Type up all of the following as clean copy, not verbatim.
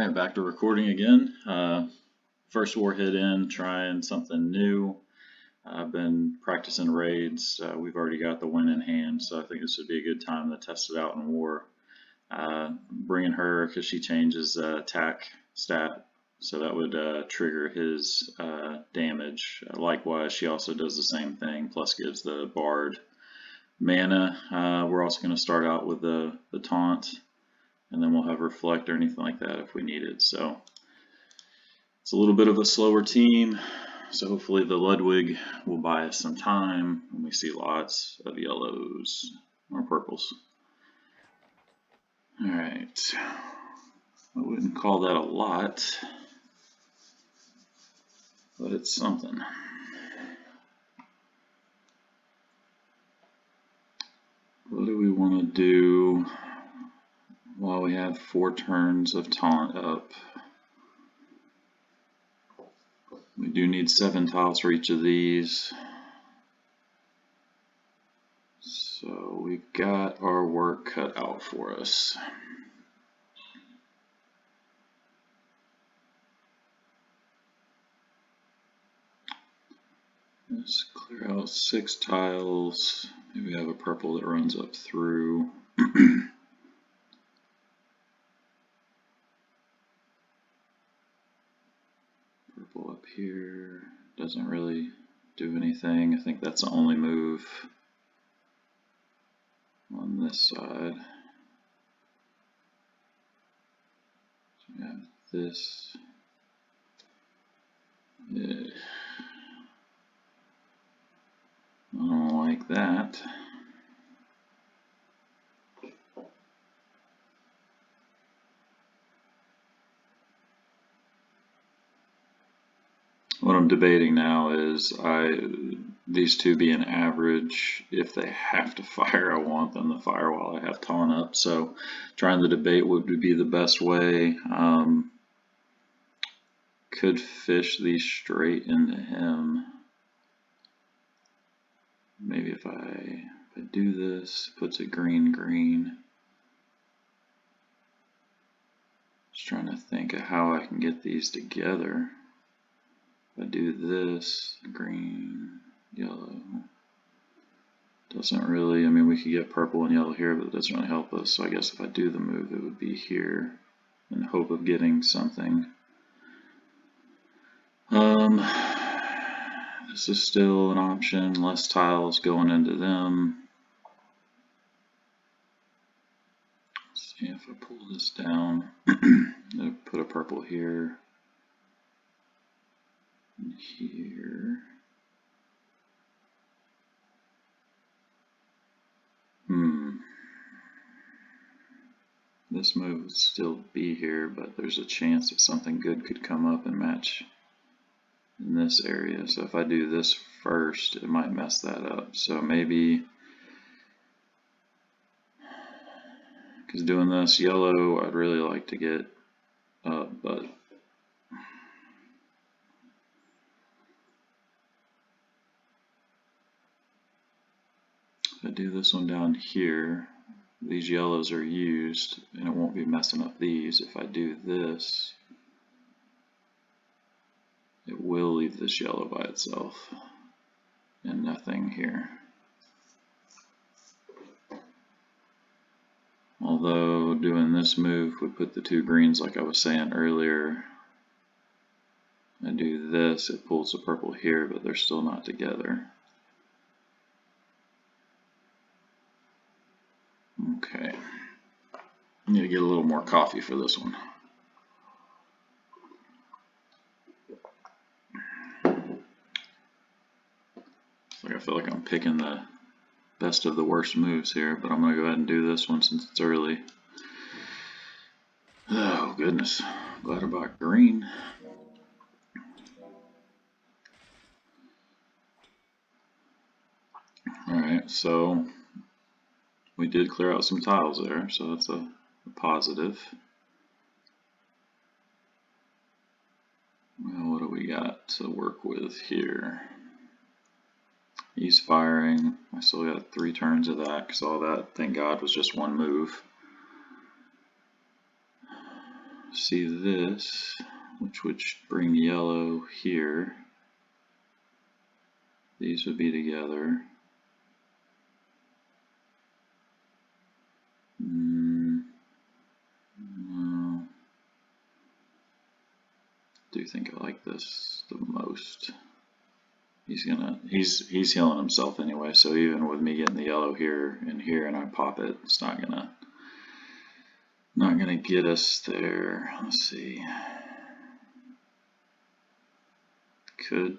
Alright, back to recording again. First warhead in, trying something new. I've been practicing raids. We've already got the win in hand, so I think this would be a good time to test it out in war. Bringing her because she changes attack stat, so that would trigger his damage. Likewise, she also does the same thing, plus gives the bard mana. We're also going to start out with the taunt, and then we'll have reflect or anything like that if we need it. So it's a little bit of a slower team, so hopefully the Ludwig will buy us some time and we see lots of yellows or purples. Alright, I wouldn't call that a lot, but it's something. What do we want to do while we have 4 turns of taunt up? We do need 7 tiles for each of these. So we've got our work cut out for us. Let's clear out 6 tiles. Maybe we have a purple that runs up through. Purple up here doesn't really do anything. I think that's the only move on this side. So we have this. Yeah. I don't like that. What I'm debating now is these two being average. If they have to fire, I want them to fire while I have taunt up. So trying to debate what would be the best way. Could fish these straight into him. Maybe if I do this, puts it green. Just trying to think of how I can get these together. If I do this, green, yellow, doesn't really, I mean, we could get purple and yellow here, but it doesn't really help us. So I guess if I do the move, it would be here in hope of getting something. This is still an option, less tiles going into them. Let's see if I pull this down, I'll put a purple here. Here. This move would still be here, but there's a chance that something good could come up and match in this area. So if I do this first, it might mess that up. So maybe, because doing this yellow, I'd really like to get up, but if I do this one down here, these yellows are used and it won't be messing up these. If I do this, it will leave this yellow by itself and nothing here. Although doing this move would put the 2 greens, like I was saying earlier. I do this, it pulls the purple here, but they're still not together. Okay, I need to get a little more coffee for this one. I feel like I'm picking the best of the worst moves here, but I'm going to go ahead and do this one since it's early. Oh goodness, glad I bought green. Alright, so we did clear out some tiles there, so that's a positive. Well, what do we got to work with here? He's firing. I still got 3 turns of that because all that, thank God, was just one move. see this, which would bring yellow here. These would be together. No. I do think I like this the most. He's healing himself anyway, so even with me getting the yellow here and here and I pop it, it's not gonna get us there. Let's see. Could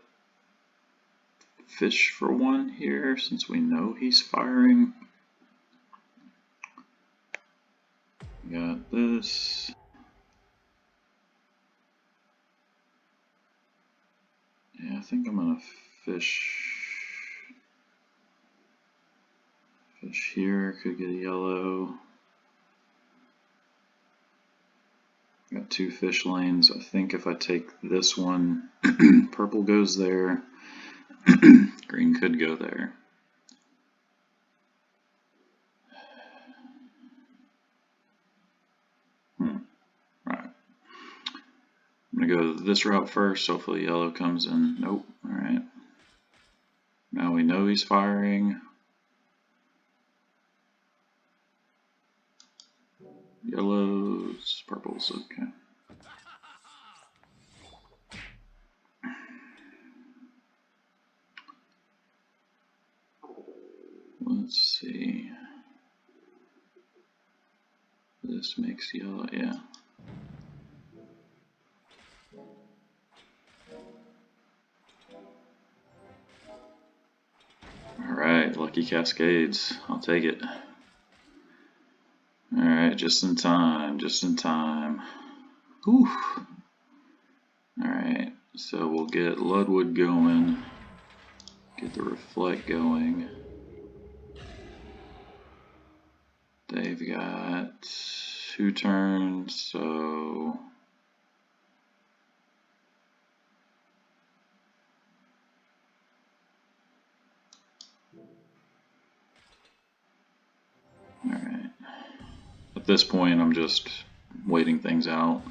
fish for one here since we know he's firing. Got this. Yeah, I think I'm gonna fish here, could get a yellow. Got two fish lanes. I think if I take this one, purple goes there, green could go there. Right. I'm gonna go this route first, hopefully yellow comes in. Nope, alright. Now we know he's firing. Yellows, purples, okay. Let's see. This makes yellow, yeah. Alright, lucky cascades. I'll take it. Alright, just in time, just in time. Whew. Alright, so we'll get Ludwood going. Get the reflect going. They've got 2 turns, so alright. At this point I'm just waiting things out.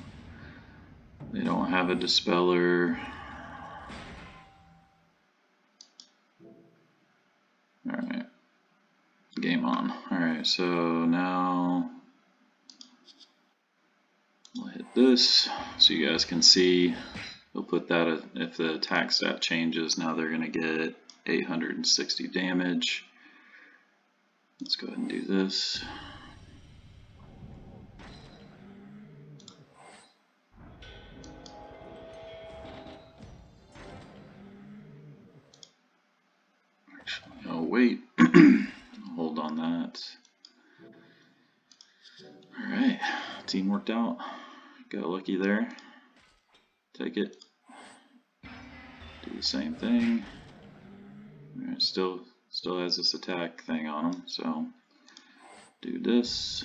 They don't have a dispeller. Alright. Game on. Alright, so now I'll hit this so you guys can see. We'll put that if the attack stat changes, now they're going to get 860 damage. Let's go ahead and do this. Actually, oh wait, hold on that. Alright, team worked out. Got lucky there. Take it. Do the same thing. Alright, still has this attack thing on him, so do this.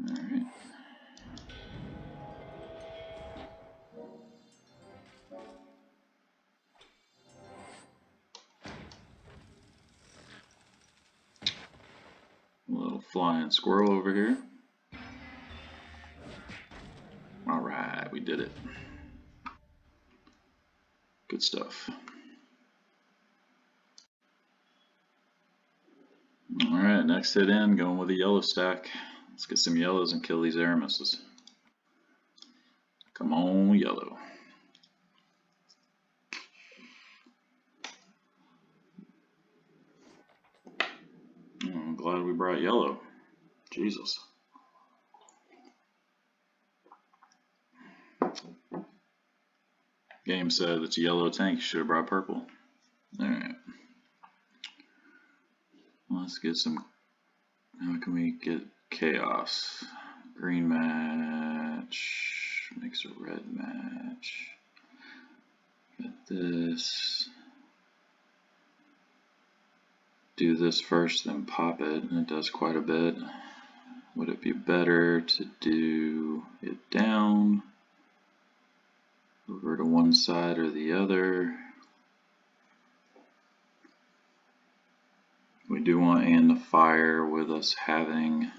Alright. A little flying squirrel over here. Alright, we did it. Good stuff. Alright, next hit in, going with a yellow stack. Let's get some yellows and kill these air misses. Come on, yellow. I'm glad we brought yellow. Jesus. Game said it's a yellow tank, you should have brought purple. Alright. Let's get some. How can we get chaos? Green match. Makes a red match. Get this. Do this first, then pop it, and it does quite a bit. Would it be better to do it down, over to one side or the other? We do want Anne to fire with us having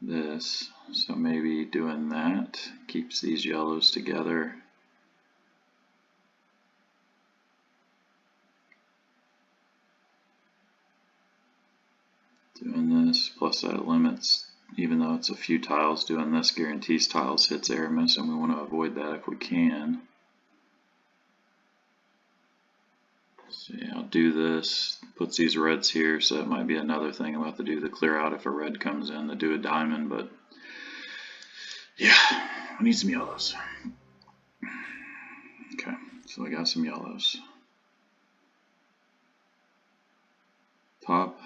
this. So maybe doing that keeps these yellows together. Doing this, plus that limits, even though it's a few tiles, doing this guarantees tiles hits air miss, and we want to avoid that if we can. So yeah, I'll do this, puts these reds here, so that might be another thing I'm about to do, the clear out if a red comes in to do a diamond, but yeah, I need some yellows. Okay, so I got some yellows. Pop,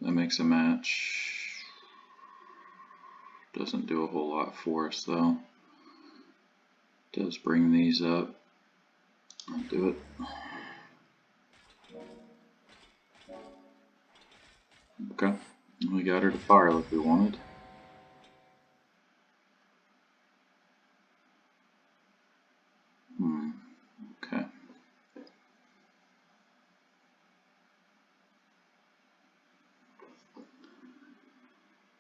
that makes a match. Doesn't do a whole lot for us though. Does bring these up. I'll do it. Okay, we got her to fire like we wanted. Okay.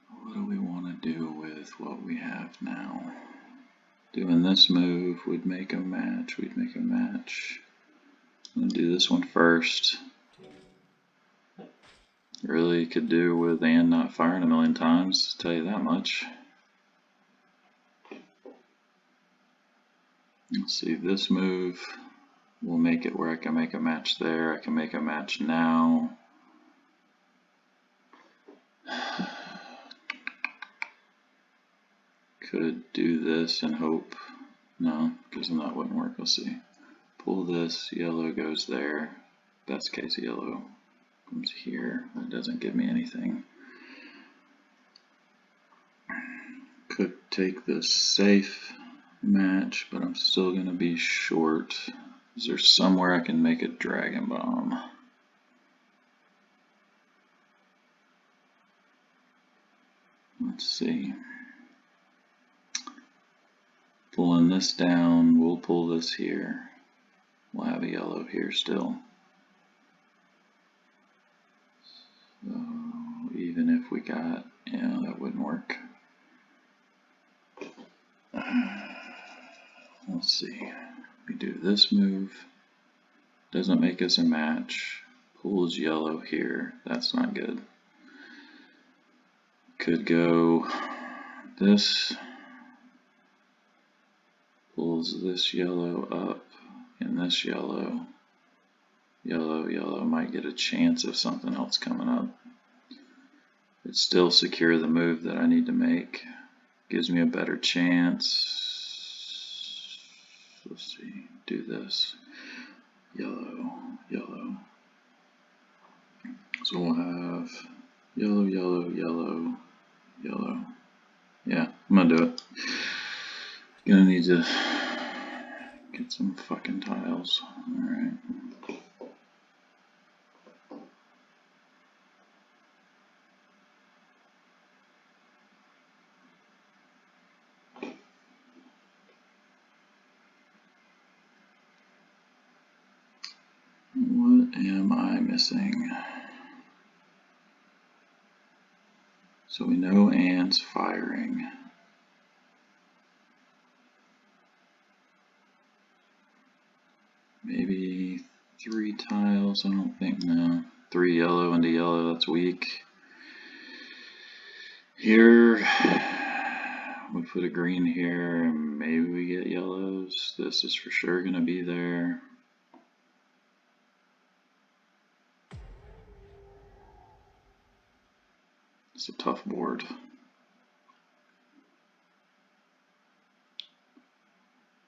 What do we want to do with what we have now? Doing this move would make a match. We'd make a match. I'm gonna do this one first. Really could do with and not firing a million times, I'll tell you that much. Let's see, this move will make it where I can make a match there. I can make a match now. Could do this and hope. No, because then that wouldn't work. Let's see. Pull this, yellow goes there. Best case, yellow comes here. That doesn't give me anything. Could take this safe match, but I'm still going to be short. Is there somewhere I can make a dragon bomb? Let's see. Pulling this down, we'll pull this here. We'll have a yellow here still. So even if we got, yeah, that wouldn't work. Let's see. We do this move. Doesn't make us a match. Pulls yellow here. That's not good. Could go this. Pulls this yellow up and this yellow. Yellow, yellow might get a chance of something else coming up. But still secure the move that I need to make. Gives me a better chance. Let's see, do this. Yellow, yellow. So we'll have yellow, yellow, yellow, yellow. Yeah, I'm gonna do it. Gonna need to get some fucking tiles. Alright. What am I missing? So we know Anne's firing. Maybe 3 tiles, I don't think, no. 3 yellow into yellow, that's weak. Here, we put a green here, and maybe we get yellows. This is for sure gonna be there. It's a tough board.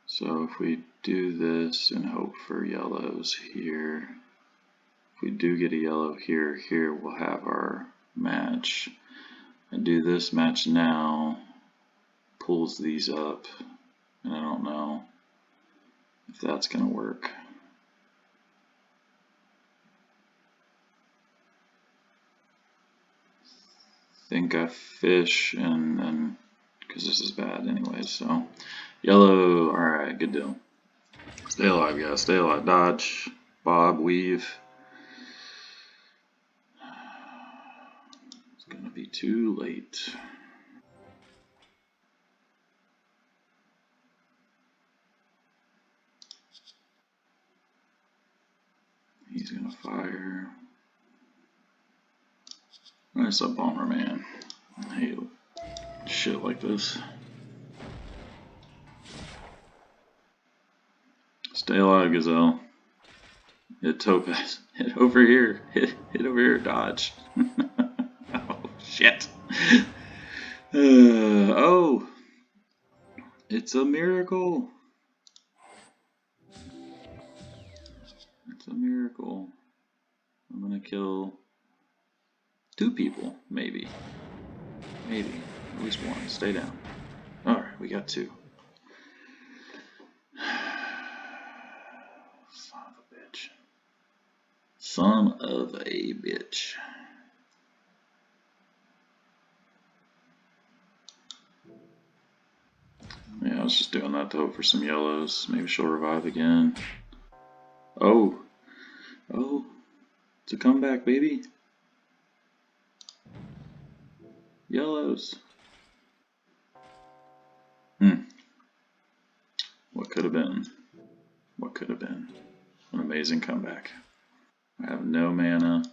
So if we do this and hope for yellows here, if we do get a yellow here, here we'll have our match. I do this match now, pulls these up, and I don't know if that's gonna work. Think I fish and then, because this is bad anyway, so yellow, alright, good deal. Stay alive, guys, stay alive. Dodge, bob, weave. It's gonna be too late. Nice up bomber, man. I hate shit like this. Stay alive, Gazelle. Hit Topaz. Hit over here. Hit over here. Dodge. Oh, shit. Oh. It's a miracle. It's a miracle. I'm gonna kill 2 people, maybe. Maybe. At least 1. Stay down. Alright, we got 2. Son of a bitch. Son of a bitch. Yeah, I was just doing that to hope for some yellows. Maybe she'll revive again. Oh. Oh. It's a comeback, baby. Yellows. What could have been? What could have been? An amazing comeback. I have no mana.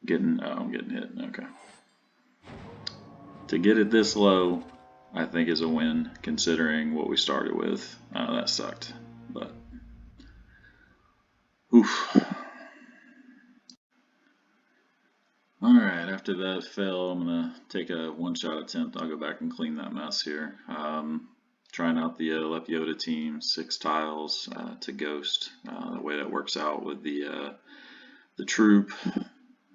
I'm getting hit. Okay. To get it this low, I think is a win, considering what we started with. That sucked, but oof. Alright, after that fail, I'm going to take a one-shot attempt. I'll go back and clean that mess here. Trying out the Lepiota team, 6 tiles to Ghost. The way that works out with the troop,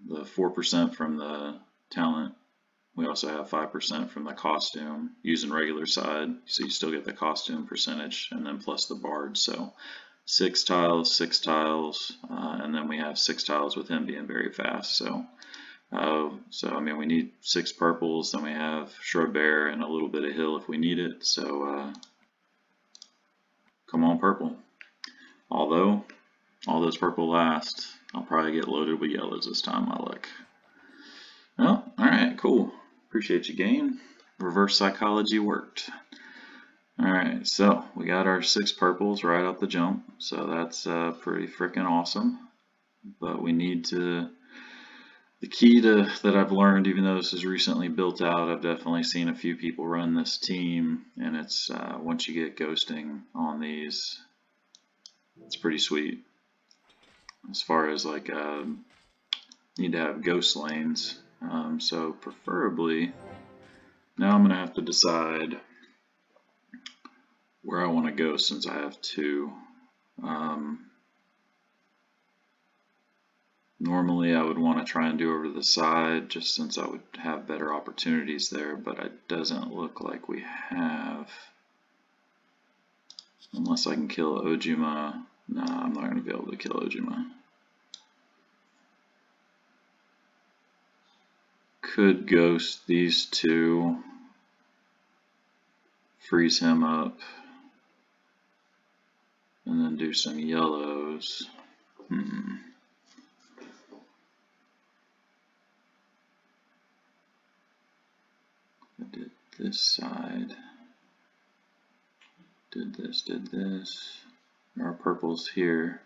the 4% from the talent. We also have 5% from the costume using regular side, so you still get the costume percentage, and then plus the bard. So 6 tiles, 6 tiles, and then we have 6 tiles with him being very fast. So I mean, we need 6 purples, then we have Shrub Bear and a little bit of hill if we need it. So come on, purple. Although all those purple last, I'll probably get loaded with yellows this time. My luck. Well, all right, cool. Appreciate you, game. Reverse psychology worked. Alright, so we got our 6 purples right out the jump, so that's pretty freaking awesome. But we need to, the key to that I've learned, even though this is recently built out, I've definitely seen a few people run this team, and it's once you get ghosting on these, it's pretty sweet. As far as like need to have ghost lanes, so preferably now I'm gonna have to decide where I want to go since I have 2. Normally I would want to try and do over to the side just since I would have better opportunities there, but it doesn't look like we have. Unless I can kill Ojima. Nah, I'm not going to be able to kill Ojima. Could ghost these 2. Freeze him up. And then do some yellows. I did this side. Did this. Our purple's here.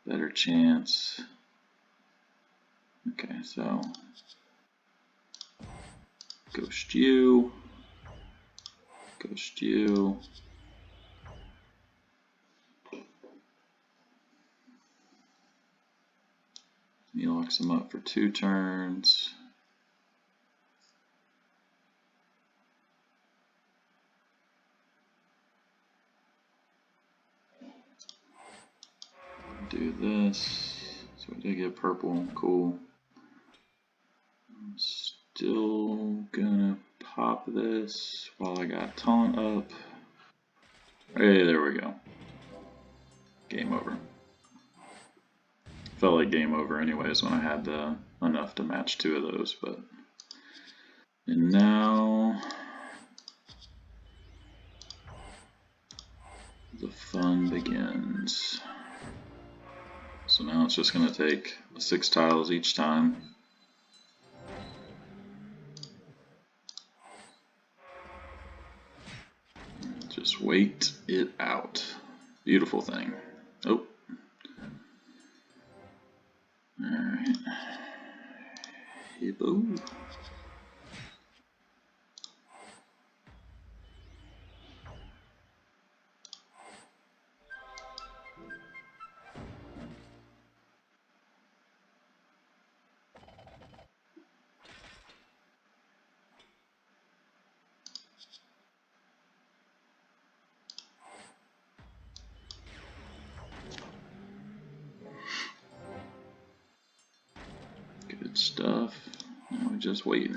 Better chance. Okay, so ghost you. Ghost you. He locks him up for 2 turns. Do this. So we did get purple. Cool. I'm still gonna pop this while I got taunt up. Hey, there we go. Game over. Felt like game over anyways when I had enough to match 2 of those, but. And now the fun begins. So now it's just going to take 6 tiles each time. Just wait it out. Beautiful thing. Oh. Alright. Hippo. Good stuff. Now we're just waiting.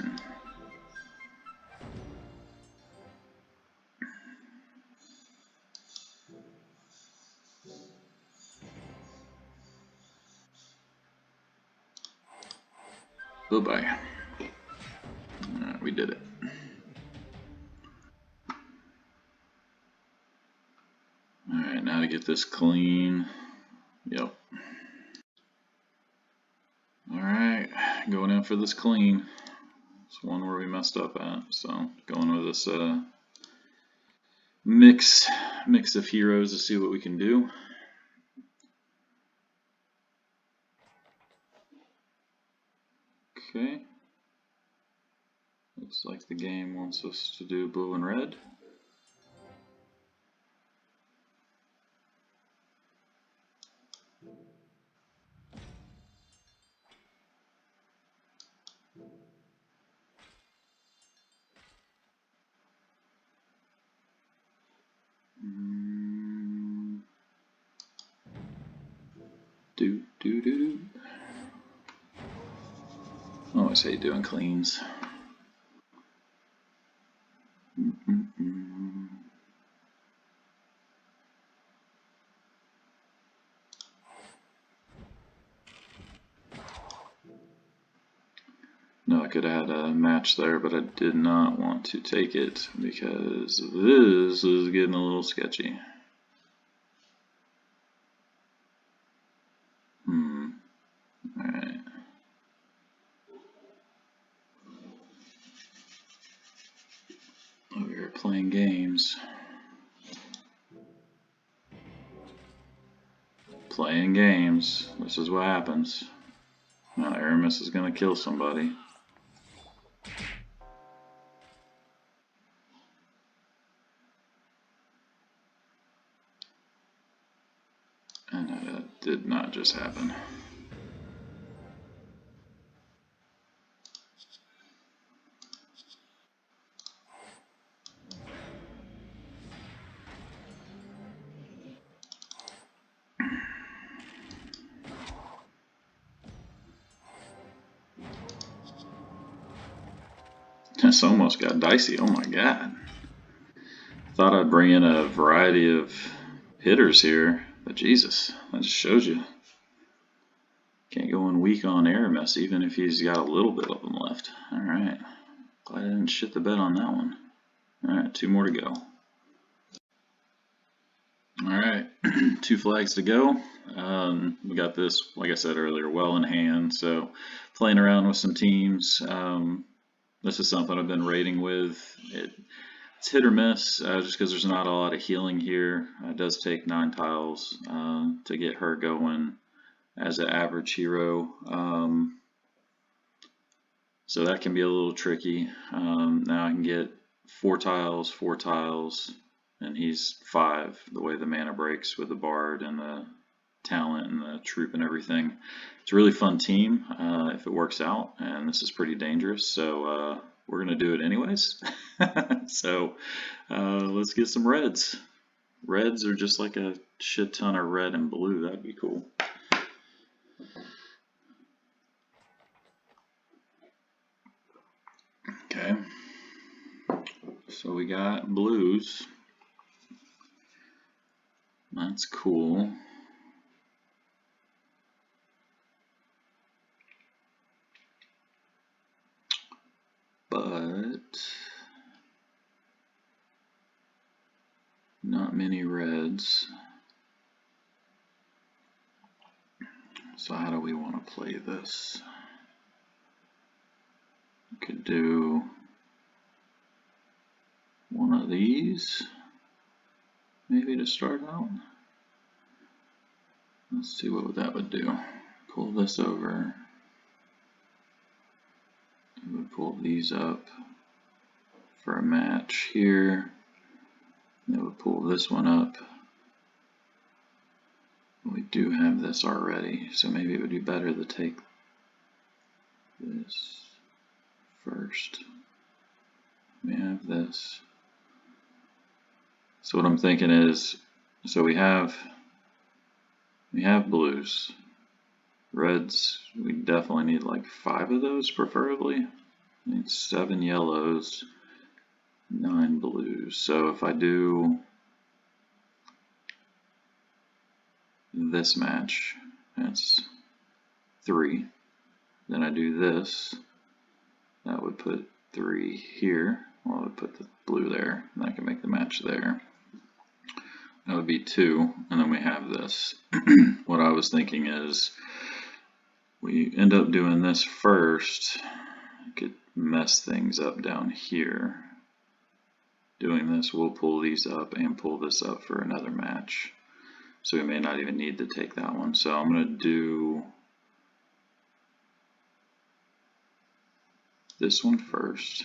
Bye-bye. Alright, we did it. Alright, now to get this clean. Yep. Alright, going in for this clean. It's one where we messed up at, so going with this mix of heroes to see what we can do. Okay. Looks like the game wants us to do blue and red. Do. I always hate doing cleans. No, I could have had a match there, but I did not want to take it because this is getting a little sketchy. Alright. Over here playing games. Playing games. This is what happens. Now Aramis is going to kill somebody. And that did not just happen. This almost got dicey. Oh my god. Thought I'd bring in a variety of hitters here, but Jesus, that just shows you. Can't go in weak on Aramis, even if he's got a little bit of them left. Alright. Glad I didn't shit the bed on that one. Alright, 2 more to go. Alright, 2 flags to go. We got this, like I said earlier, well in hand, so playing around with some teams. This is something I've been raiding with. It's hit or miss, just because there's not a lot of healing here. It does take 9 tiles to get her going as an average hero. So that can be a little tricky. Now I can get 4 tiles, and he's 5, the way the mana breaks with the Bard and the talent and the troop and everything. It's a really fun team if it works out, and this is pretty dangerous, so we're going to do it anyways. So let's get some reds. Reds are just like a shit ton of red and blue. That'd be cool. Okay. So we got blues. That's cool. But not many reds. So how do we want to play this? We could do one of these, maybe to start out. Let's see what that would do. Pull this over. pull these up for a match here. Then we'll pull this one up. We do have this already, so maybe it would be better to take this first. We have this. So what I'm thinking is, so we have blues. Reds, we definitely need like 5 of those, preferably. We need 7 yellows, 9 blues. So if I do this match, that's 3. Then I do this, that would put 3 here. Well, I would put the blue there, and I can make the match there. That would be 2, and then we have this. What I was thinking is, we end up doing this first. I could mess things up down here. Doing this, we'll pull these up and pull this up for another match. So we may not even need to take that one. So I'm going to do this one first.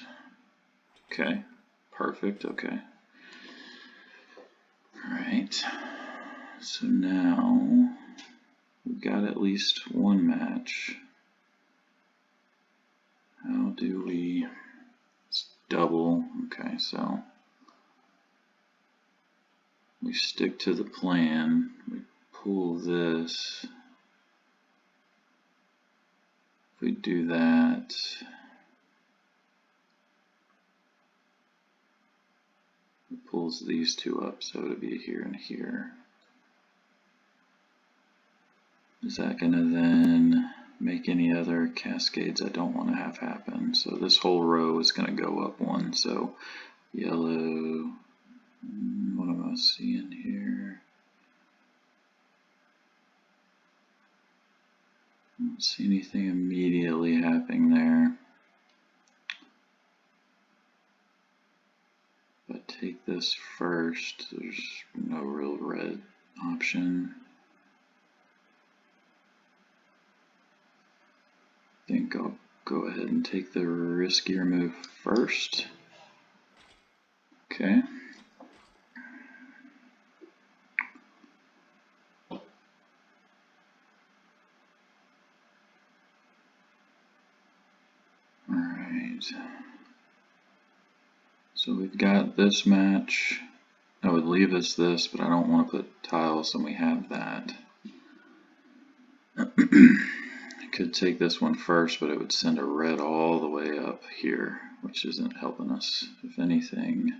Okay, perfect, okay. Alright, so now we've got at least one match. How do we, it's double, okay, so we stick to the plan, we pull this, if we do that, it pulls these 2 up, so it'll be here and here. Is that going to then make any other cascades I don't want to have happen? So this whole row is going to go up 1. So yellow, what am I seeing here? I don't see anything immediately happening there. If I take this first, there's no real red option. I think I'll go ahead and take the riskier move first. Okay. Alright. So we've got this match. I would leave us this, but I don't want to put tiles, and we have that. I could take this one first, but it would send a red all the way up here, which isn't helping us. If anything,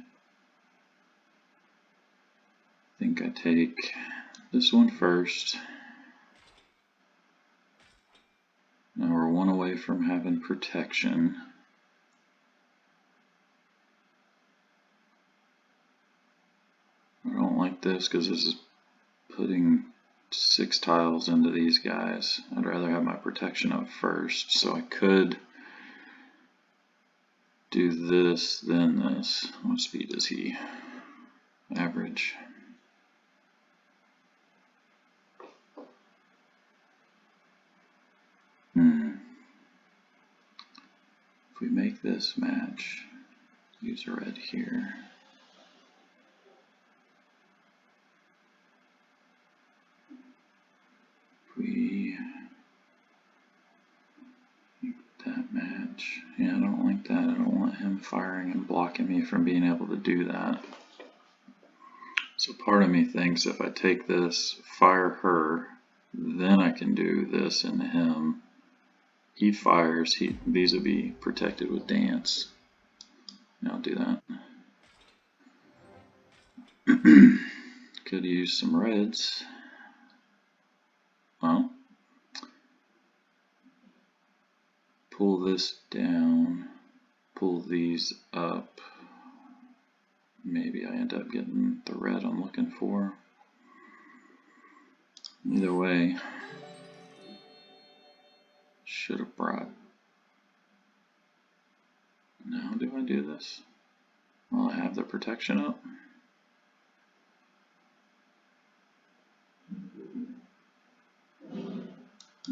I think I take this one first. Now we're 1 away from having protection. I don't like this because this is putting 6 tiles into these guys. I'd rather have my protection up first, so I could do this, then this. What speed is he? Average. If we make this match, use red here. If we make that match, yeah, I don't like that. I don't want him firing and blocking me from being able to do that. So part of me thinks if I take this, fire her, then I can do this into him. He fires, these would be protected with dance. I'll do that. Could use some reds. Well, pull this down, pull these up. Maybe I end up getting the red I'm looking for. Either way, should have brought. Now, do I do this? Well, I have the protection up.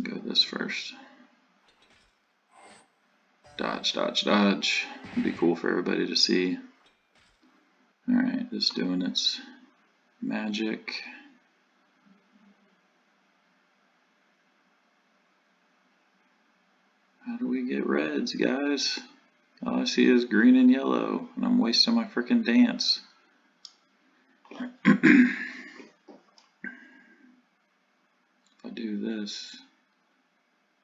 Go this first. Dodge, dodge, dodge. It'd be cool for everybody to see. Alright, just doing its magic. How do we get reds, guys? All I see is green and yellow, and I'm wasting my freaking dance. If I do this,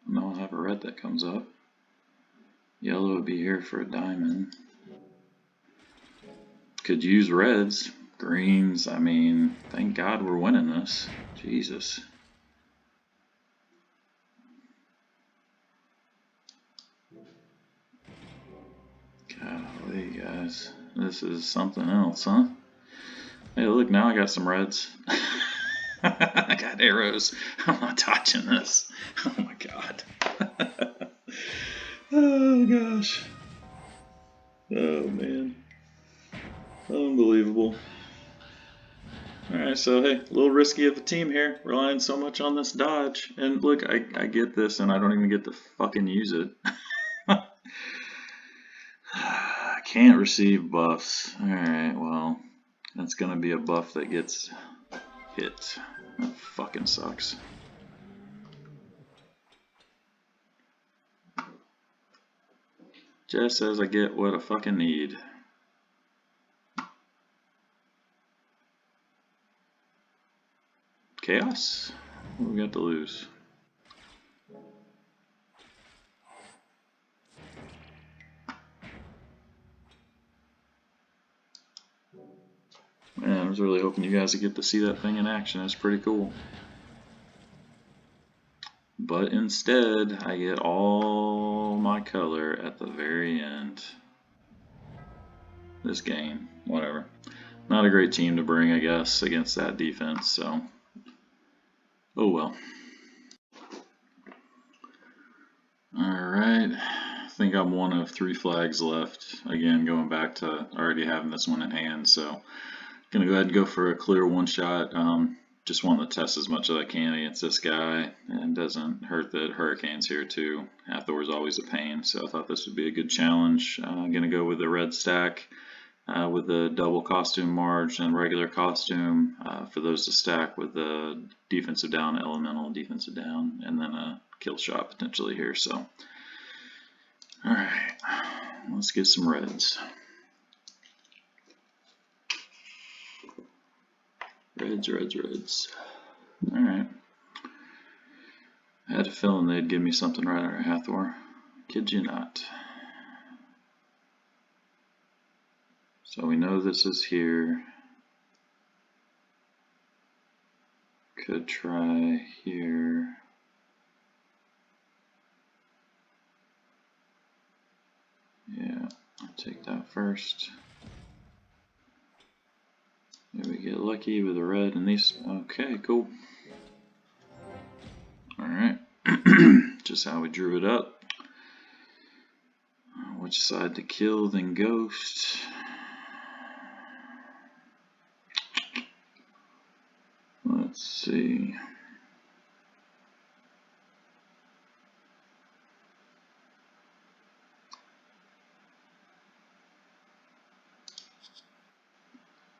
then I'll have a red that comes up. Yellow would be here for a diamond. Could use reds. Greens, I mean, thank God we're winning this. Jesus. Golly, guys. This is something else, huh? Hey, look, now I got some reds. I got arrows. I'm not touching this. Oh my God. Oh gosh. Oh man. Unbelievable. Alright, so hey, a little risky of a team here, relying so much on this dodge. And look, I get this and I don't even get to fucking use it. I can't receive buffs. Alright, well, that's gonna be a buff that gets hit. That fucking sucks. Just as I get what I fucking need. Chaos? What do we got to lose? Man, I was really hoping you guys would get to see that thing in action. It's pretty cool. But instead, I get all my color at the very end. This game, whatever. Not a great team to bring, I guess, against that defense, so. Oh well. Alright, I think I'm one of 3 flags left. Again, going back to already having this one in hand, so. Gonna go ahead and go for a clear one shot. Just want to test as much as I can against this guy, and doesn't hurt that Hurricane's here too. Hathor's always a pain, so I thought this would be a good challenge. I'm gonna go with the red stack with the double costume Marge and regular costume for those to stack with the defensive down, elemental, defensive down, and then a kill shot potentially here. So, all right, let's get some reds. Reds, reds, reds. Alright. I had a feeling they'd give me something right under Hathor. Kid you not. So we know this is here. Could try here. Yeah, I'll take that first. Maybe we get lucky with a red and these. Okay, cool. Alright. Just how we drew it up. Which side to kill, then ghost. Let's see.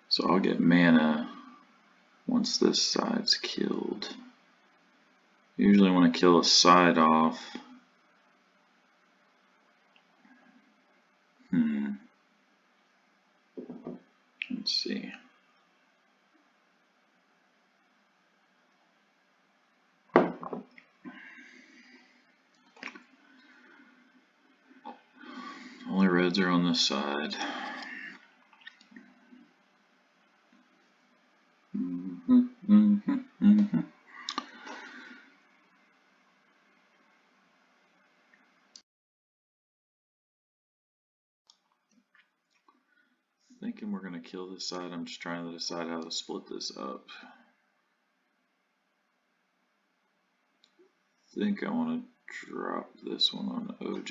So I'll get mana once this side's killed. Usually when I kill a side off, let's see. Only reds are on this side. Thinking we're gonna kill this side. I'm just trying to decide how to split this up. I think I want to drop this one on OG.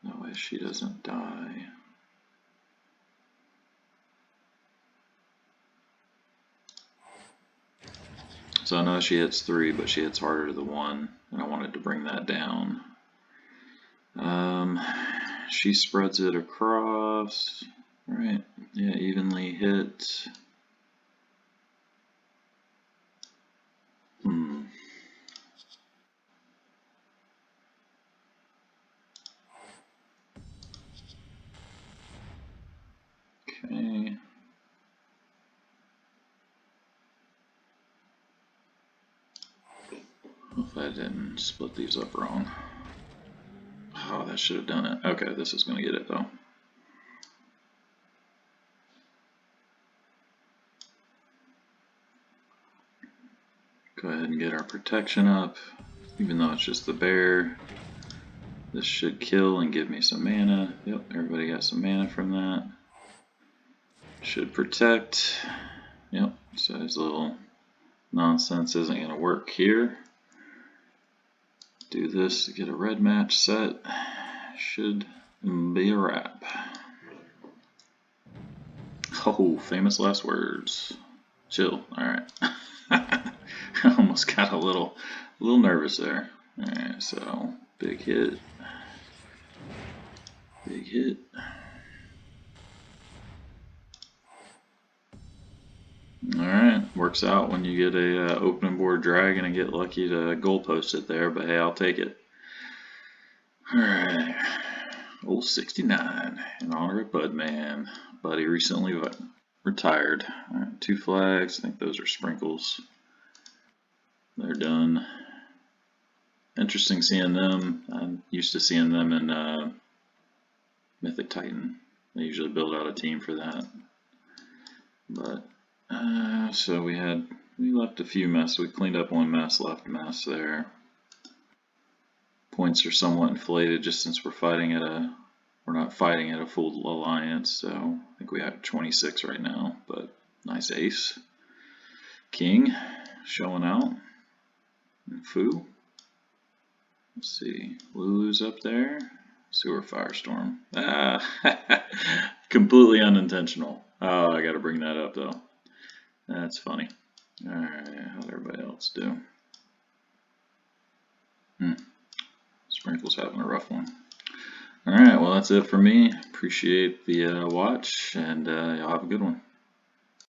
That way she doesn't die. So I know she hits 3, but she hits harder to the 1, and I wanted to bring that down. She spreads it across, right? Yeah, evenly hit. Okay. If I didn't split these up wrong. Oh, that should have done it. Okay, this is going to get it though. Go ahead and get our protection up, even though it's just the bear. This should kill and give me some mana. Yep, everybody got some mana from that. Should protect. Yep, so his little nonsense isn't going to work here. Do this to get a red match set. Should be a wrap. Oh, famous last words. Chill. Alright. I almost got a little nervous there. Alright, so big hit. Big hit. Alright, works out when you get a open board dragon and get lucky to goalpost it there, but hey, I'll take it. Alright, old 69 in honor of Budman. Buddy recently retired. Alright, 2 flags, I think those are sprinkles. They're done. Interesting seeing them. I'm used to seeing them in Mythic Titan. They usually build out a team for that. But so we left a few mess. We cleaned up one mess, left mess there. Points are somewhat inflated just since we're not fighting at a full alliance. So I think we have 26 right now. But nice ace. King showing out. And Fu. Let's see, Lulu's up there. Sewer Firestorm. Completely unintentional. Oh, I gotta bring that up though. That's funny. Alright, how'd everybody else do? Sprinkle's having a rough one. Alright, well that's it for me. Appreciate the watch, and y'all have a good one.